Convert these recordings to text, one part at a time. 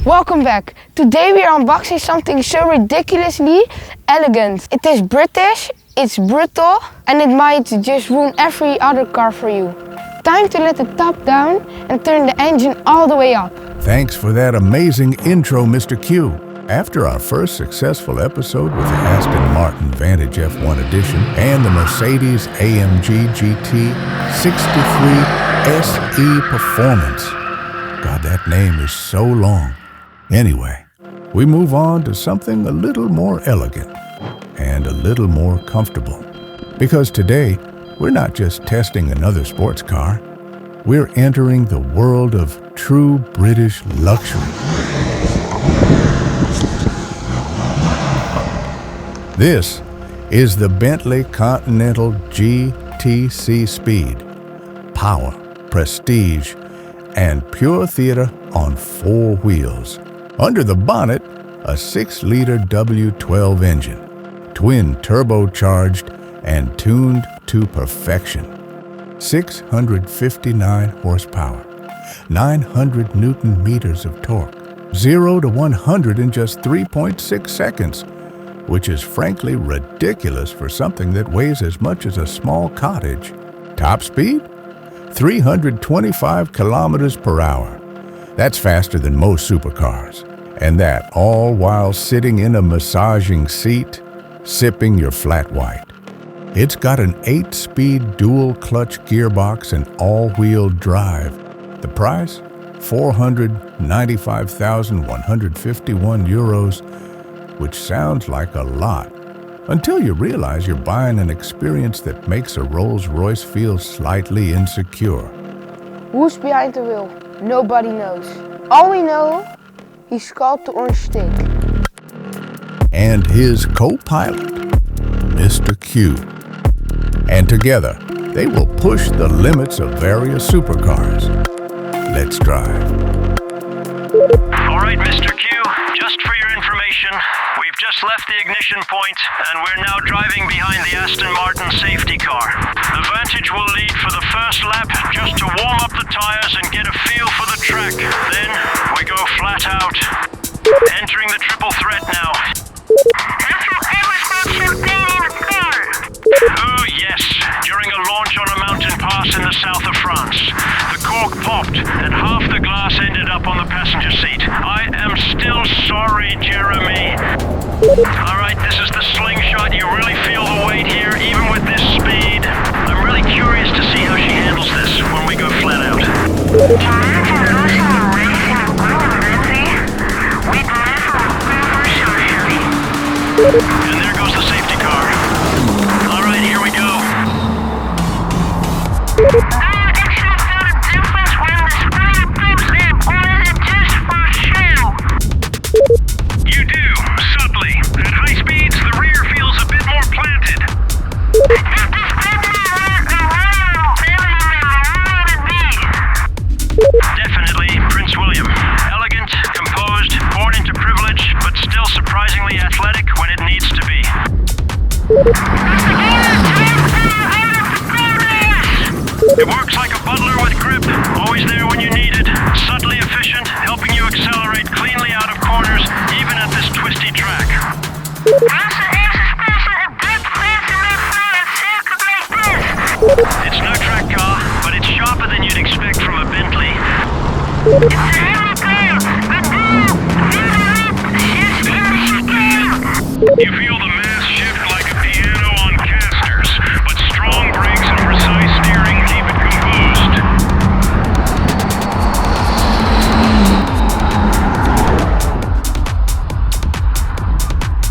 Welcome back. Today we are unboxing something so ridiculously elegant. It is British, it's brutal, and it might just ruin every other car for you. Time to let the top down and turn the engine all the way up. Thanks for that amazing intro, Mr. Q. After our first successful episode with the Aston Martin Vantage F1 Edition and the Mercedes AMG GT 63 SE Performance. God, that name is so long. Anyway, we move on to something a little more elegant and a little more comfortable. Because today, we're not just testing another sports car, we're entering the world of true British luxury. This is the Bentley Continental GTC Speed. Power, prestige, and pure theater on 4 wheels. Under the bonnet, a 6-liter W12 engine, twin turbocharged and tuned to perfection. 659 horsepower, 900 Newton meters of torque, 0 to 100 in just 3.6 seconds, which is frankly ridiculous for something that weighs as much as a small cottage. Top speed? 325 kilometers per hour. That's faster than most supercars. And that all while sitting in a massaging seat, sipping your flat white. It's got an 8-speed dual-clutch gearbox and all-wheel drive. The price? €495,151, which sounds like a lot, until you realize you're buying an experience that makes a Rolls-Royce feel slightly insecure. Who's behind the wheel? Nobody knows. All we know, he's called the Orange Stick. And his co-pilot, Mr. Q. And together, they will push the limits of various supercars. Let's drive. All right, Mr. Q, just for your information, we've just left the ignition point and we're now driving behind the Aston Martin safety car. The Vantage will lead for the first lap just to warm up the tires and get a feel for the track. Then we go flat out. Entering the triple threat now. Oh yes, during a launch on a mountain pass in the south of France. The cork popped and half the glass ended up on the passenger seat. I am still sorry, Jeremy. Alright, this is the slingshot. You really feel the weight here, even with this speed. I'm really curious to see how she handles this when we go flat out. And there goes the safety car. All right, here we go. You do, subtly. At high speeds, the rear feels a bit more planted. Definitely Prince William. Elegant, composed, born into privilege, but still surprisingly athletic when it needs to be. It works like a butler with grip, always there when you need it, subtly efficient, helping you accelerate cleanly out of corners, even at this twisty track. It's no track car, but it's sharper than you'd expect from a Bentley. You feel the mass shift like a piano on casters, but strong brakes and precise steering keep it composed.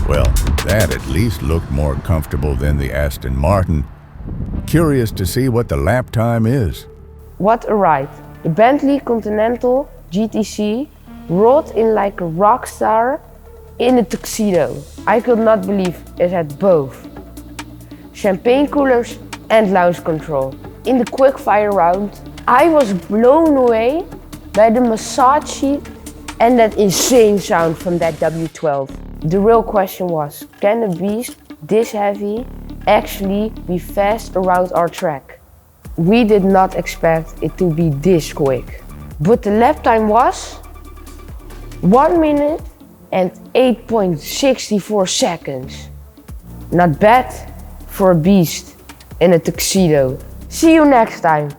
Well, that at least looked more comfortable than the Aston Martin. Curious to see what the lap time is. What a ride. The Bentley Continental GTC rolled in like a rock star in a tuxedo. I could not believe it had both champagne coolers and lounge control. In the quickfire round, I was blown away by the massage seat and that insane sound from that W12. The real question was, can a beast this heavy actually be fast around our track? We did not expect it to be this quick. But the lap time was 1 minute and 8.64 seconds. Not bad for a beast in a tuxedo. See you next time.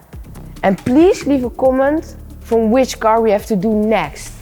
And please leave a comment from which car we have to do next.